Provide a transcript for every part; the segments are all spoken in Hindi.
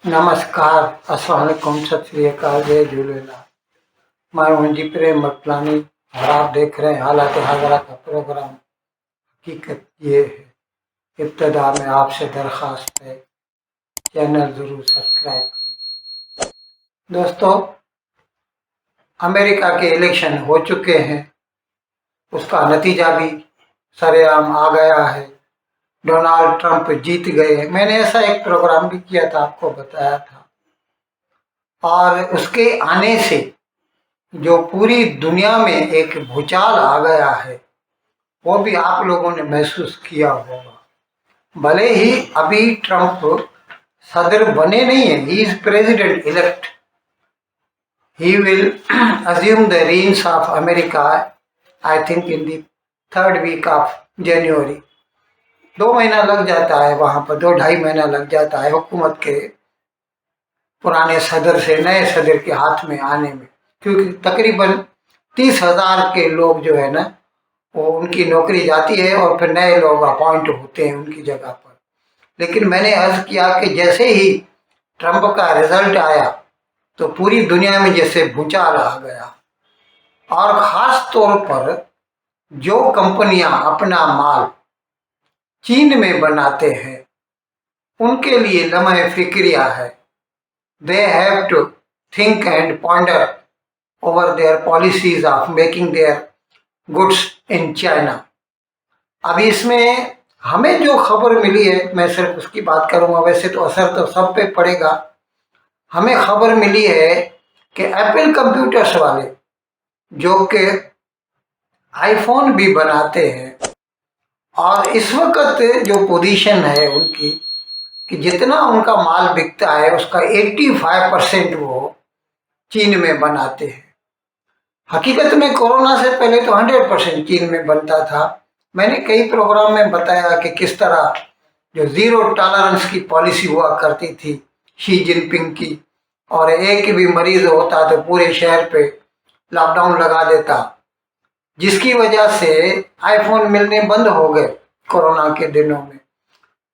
नमस्कार, अस्सलाम वालेकुम, सत श्री अकाल, जय झूलेलाल। मैं मुंजी प्रेम मटलानी और आप देख रहे हैं हालात हाजरा का प्रोग्राम। हकीकत ये है, इब्तदा में आपसे दरख्वास्त है, चैनल ज़रूर सब्सक्राइब करें। दोस्तों, अमेरिका के इलेक्शन हो चुके हैं, उसका नतीजा भी सरेआम आ गया है। डोनाल्ड ट्रंप जीत गए। मैंने ऐसा एक प्रोग्राम भी किया था, आपको बताया था। और उसके आने से जो पूरी दुनिया में एक भूचाल आ गया है, वो भी आप लोगों ने महसूस किया होगा। भले ही अभी ट्रंप सदर बने नहीं है, he is president elect. He will assume the reins of America, I think in the third week of January। 2 महीना लग जाता है वहां पर, 2-2.5 महीना लग जाता है हुकूमत के पुराने सदर से नए सदर के हाथ में आने में, क्योंकि तकरीबन 30,000 के लोग जो है ना, वो उनकी नौकरी जाती है और फिर नए लोग अपॉइंट होते हैं उनकी जगह पर। लेकिन मैंने अर्ज किया कि जैसे ही ट्रंप का रिजल्ट आया तो पूरी दुनिया में जैसे भूचाल आ गया। और ख़ास तौर पर जो कंपनियां अपना माल चीन में बनाते हैं, उनके लिए लम्हे फिक्रिया है। They have to think and ponder over their policies of making their goods in China. अभी इसमें हमें जो खबर मिली है, मैं सिर्फ उसकी बात करूंगा, वैसे तो असर तो सब पे पड़ेगा। हमें खबर मिली है कि एप्पल कंप्यूटर्स वाले जो कि आईफोन भी बनाते हैं, और इस वक्त जो पोजीशन है उनकी कि जितना उनका माल बिकता है उसका 85% वो चीन में बनाते हैं। हकीकत में कोरोना से पहले तो 100% चीन में बनता था। मैंने कई प्रोग्राम में बताया कि किस तरह जो जीरो टॉलरेंस की पॉलिसी हुआ करती थी शी जिनपिंग की, और एक भी मरीज होता तो पूरे शहर पे लॉकडाउन लगा देता, जिसकी वजह से आईफोन मिलने बंद हो गए कोरोना के दिनों में।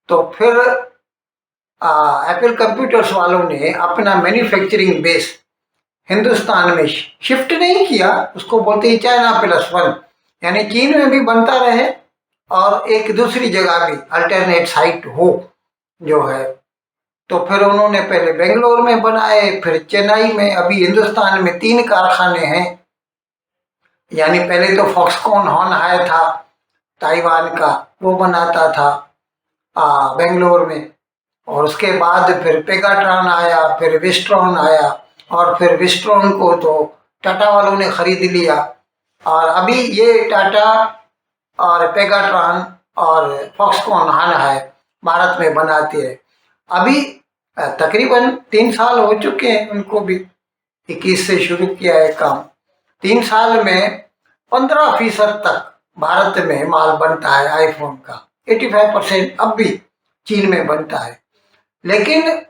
तो फिर एप्पल कंप्यूटर्स वालों ने अपना मैन्युफैक्चरिंग बेस हिंदुस्तान में शिफ्ट नहीं किया, उसको बोलते हैं चाइना प्लस वन, यानी चीन में भी बनता रहे और एक दूसरी जगह भी अल्टरनेट साइट हो जो है। तो फिर उन्होंने पहले बेंगलोर में बनाए, फिर चेन्नई में, अभी हिंदुस्तान में 3 कारखाने हैं। यानी पहले तो फॉक्सकॉन हॉनहाई था ताइवान का, वो बनाता था बेंगलोर में, और उसके बाद फिर पेगाट्रॉन आया, फिर विस्ट्रॉन आया, और फिर विस्ट्रॉन को तो टाटा वालों ने खरीद लिया। और अभी ये टाटा और पेगाट्रॉन और फॉक्सकॉन हॉनहाई भारत में बनाती है। अभी तकरीबन 3 साल हो चुके हैं उनको भी, 21 से शुरू किया है काम। 3 साल में 15% तक भारत में माल बनता है आईफोन का, 85% अब भी चीन में बनता है। लेकिन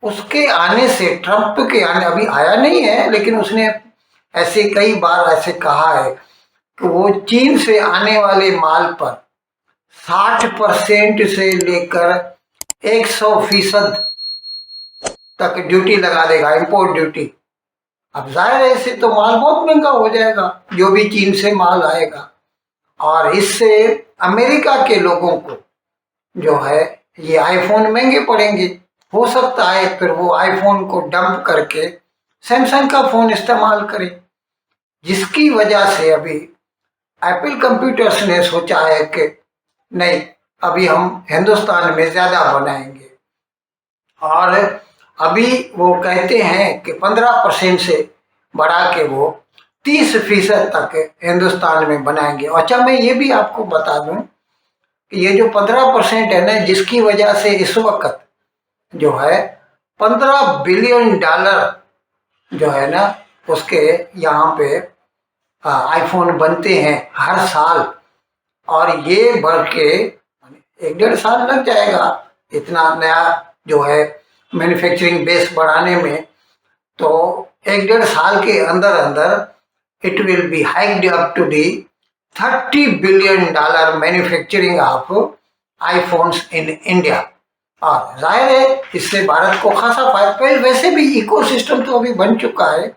उसके आने से, ट्रंप के आने, अभी आया नहीं है लेकिन उसने ऐसे कई बार ऐसे कहा है कि वो चीन से आने वाले माल पर 60% से लेकर 100% तक ड्यूटी लगा देगा, इंपोर्ट ड्यूटी। अब जाहिर है इससे तो माल बहुत महंगा हो जाएगा, जो भी चीन से माल आएगा, और इससे अमेरिका के लोगों को जो है ये आईफोन महंगे पड़ेंगे। हो सकता है फिर वो आईफोन को डंप करके सैमसंग का फोन इस्तेमाल करें, जिसकी वजह से अभी एप्पल कंप्यूटर्स ने सोचा है कि नहीं, अभी हम हिंदुस्तान में ज्यादा बनाएंगे। और अभी वो कहते हैं कि 15% से बढ़ा के वो 30% तक हिंदुस्तान में बनाएंगे। अच्छा, मैं ये भी आपको बता दूं कि ये जो 15% है ना, जिसकी वजह से इस वक्त जो है $15 बिलियन जो है ना, उसके यहाँ पे आईफोन बनते हैं हर साल। और ये बढ़ के 1-1.5 साल लग जाएगा इतना नया जो है मैन्युफैक्चरिंग बेस बढ़ाने में। तो 1-1.5 साल के अंदर अंदर it will be hiked up to the $30 billion manufacturing of iPhones in India। और जाहिर है इससे भारत को खासा फायदा। पहले वैसे भी इकोसिस्टम तो अभी बन चुका है,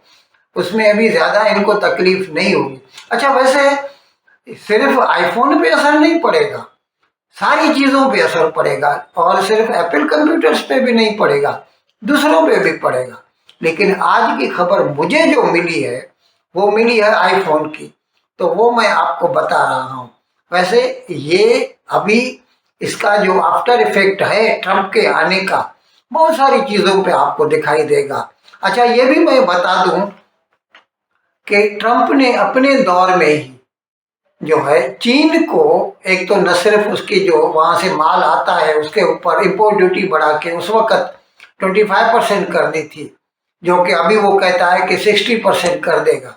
उसमें अभी ज़्यादा इनको तकलीफ नहीं होगी। अच्छा, वैसे सिर्फ आईफोन पे असर नहीं पड़ेगा, सारी चीज़ों पे असर पड़ेगा, और सिर्फ एप्पल कंप्यूटर्स पे भी नहीं पड़ेगा, दूसरों पे भी पड़ेगा। लेकिन आज की खबर मुझे जो मिली है वो मिली है आईफोन की, तो वो मैं आपको बता रहा हूँ। वैसे ये अभी इसका जो आफ्टर इफेक्ट है ट्रंप के आने का, बहुत सारी चीज़ों पे आपको दिखाई देगा। अच्छा, ये भी मैं बता दूं कि ट्रंप ने अपने दौर में ही जो है चीन को, एक तो न सिर्फ उसकी जो वहां से माल आता है उसके ऊपर इम्पोर्ट ड्यूटी बढ़ा के उस वक्त 25% कर दी थी, जो कि अभी वो कहता है कि 60% कर देगा।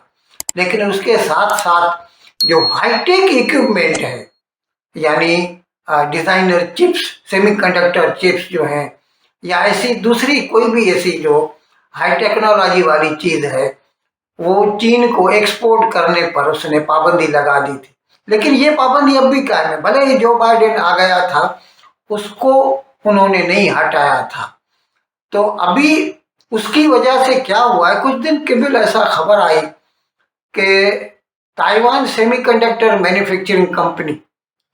लेकिन उसके साथ साथ जो हाईटेक इक्विपमेंट है, यानी डिजाइनर चिप्स, सेमीकंडक्टर चिप्स जो हैं, या ऐसी दूसरी कोई भी ऐसी जो हाई टेक्नोलॉजी वाली चीज है, वो चीन को एक्सपोर्ट करने पर उसने पाबंदी लगा दी थी। लेकिन ये पाबंदी अब भी कायम है, भले ही जो बाइडेन आ गया था उसको उन्होंने नहीं हटाया था। तो अभी उसकी वजह से क्या हुआ है, कुछ दिन केवल ऐसा खबर आई कि Taiwan semiconductor manufacturing company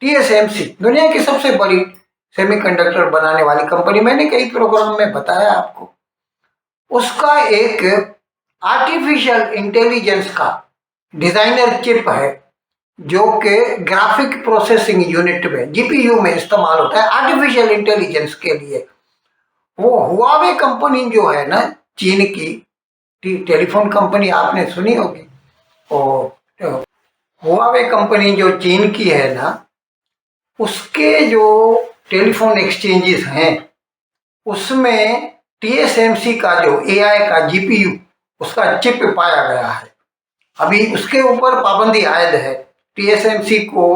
TSMC, दुनिया की सबसे बड़ी सेमीकंडक्टर बनाने वाली कंपनी, मैंने कई प्रोग्राम में बताया आपको, उसका एक आर्टिफिशियल इंटेलिजेंस का डिजाइनर चिप है जो कि ग्राफिक प्रोसेसिंग यूनिट में, GPU में इस्तेमाल होता है आर्टिफिशियल इंटेलिजेंस के लिए। वो हुआवे कंपनी जो है ना, चीन की टेलीफोन कंपनी, आपने सुनी होगी। और हुआवे कंपनी जो चीन की है ना, उसके जो टेलीफोन एक्सचेंजेस हैं उसमें TSMC का जो AI का GPU, उसका चिप पाया गया है। अभी उसके ऊपर पाबंदी आयद है, TSMC को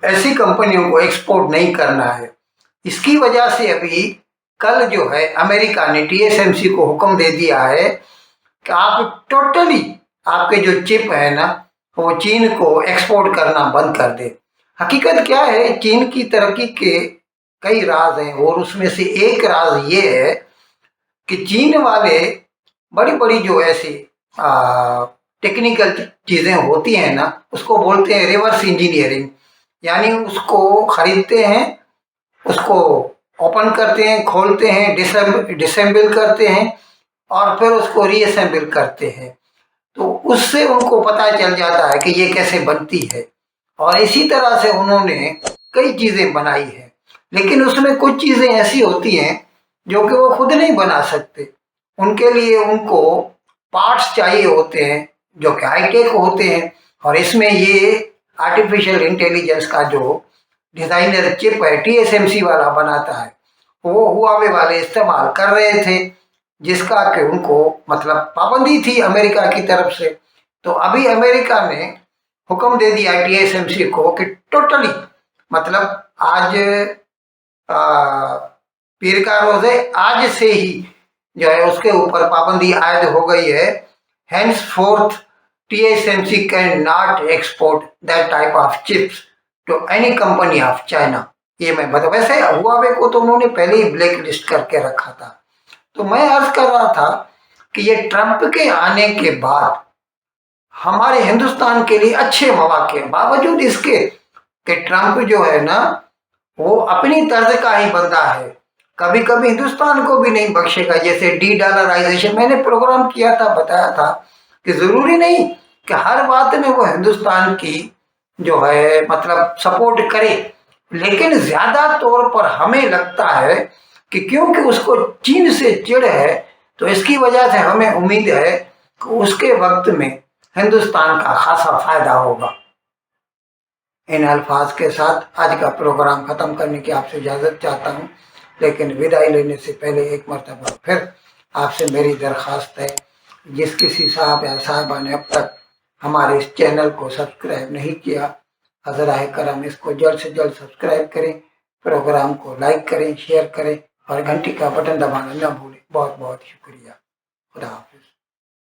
ऐसी कंपनियों को एक्सपोर्ट नहीं करना है। इसकी वजह से अभी कल जो है अमेरिका ने TSMC को हुक्म दे दिया है कि आप टोटली आपके जो चिप है ना वो चीन को एक्सपोर्ट करना बंद कर दे। हकीकत क्या है, चीन की तरक्की के कई राज हैं और उसमें से एक राज ये है कि चीन वाले बड़ी बड़ी जो ऐसी टेक्निकल चीज़ें होती हैं ना, उसको बोलते हैं रिवर्स इंजीनियरिंग। यानी उसको खरीदते हैं, उसको ओपन करते हैं, खोलते हैं, डिसेंबल करते हैं और फिर उसको रीअसेंबल करते हैं। तो उससे उनको पता चल जाता है कि ये कैसे बनती है, और इसी तरह से उन्होंने कई चीज़ें बनाई हैं। लेकिन उसमें कुछ चीज़ें ऐसी होती हैं जो कि वो खुद नहीं बना सकते, उनके लिए उनको पार्ट्स चाहिए होते हैं जो कि हाईटेक होते हैं। और इसमें ये आर्टिफिशियल इंटेलिजेंस का जो डिज़ाइनर चिप है TSMC वाला बनाता है, वो हुआवे वाले इस्तेमाल कर रहे थे, जिसका कि उनको मतलब पाबंदी थी अमेरिका की तरफ से। तो अभी अमेरिका ने हुक्म दे दिया TSMC को कि टोटली, मतलब आज पीर का रोज है, आज से ही जो है उसके ऊपर पाबंदी आयद हो गई है। Henceforth TSMC can not export that type of chips to any company of China. ये मैं बता, वैसे हुआवे को तो उन्होंने पहले ही ब्लैक लिस्ट करके रखा था। तो मैं अर्ज कर रहा था कि ये ट्रंप के आने के बाद हमारे हिंदुस्तान के लिए अच्छे मौके, बावजूद इसके कि ट्रंप जो है ना वो अपनी तर्ज का ही बंदा है, कभी कभी हिंदुस्तान को भी नहीं बख्शेगा। जैसे डॉलराइजेशन, मैंने प्रोग्राम किया था, बताया था कि जरूरी नहीं कि हर बात में वो हिंदुस्तान की जो है मतलब सपोर्ट करे, लेकिन ज्यादा तौर पर हमें लगता है कि क्योंकि उसको चीन से चिढ़ है, तो इसकी वजह से हमें उम्मीद है कि उसके वक्त में हिंदुस्तान का खासा फायदा होगा। इन अल्फाज के साथ आज का प्रोग्राम ख़त्म करने की आपसे इजाज़त चाहता हूँ, लेकिन विदाई लेने से पहले एक मरतबा फिर आपसे मेरी दरख्वास्त है, जिस किसी साहब या साहबा ने अब तक हमारे इस चैनल को सब्सक्राइब नहीं किया, हज़राए करम इसको जल्द से जल्द सब्सक्राइब करें, प्रोग्राम को लाइक करें, शेयर करें और घंटी का बटन दबाना न भूलें। बहुत बहुत शुक्रिया। खुदा हाफिज़।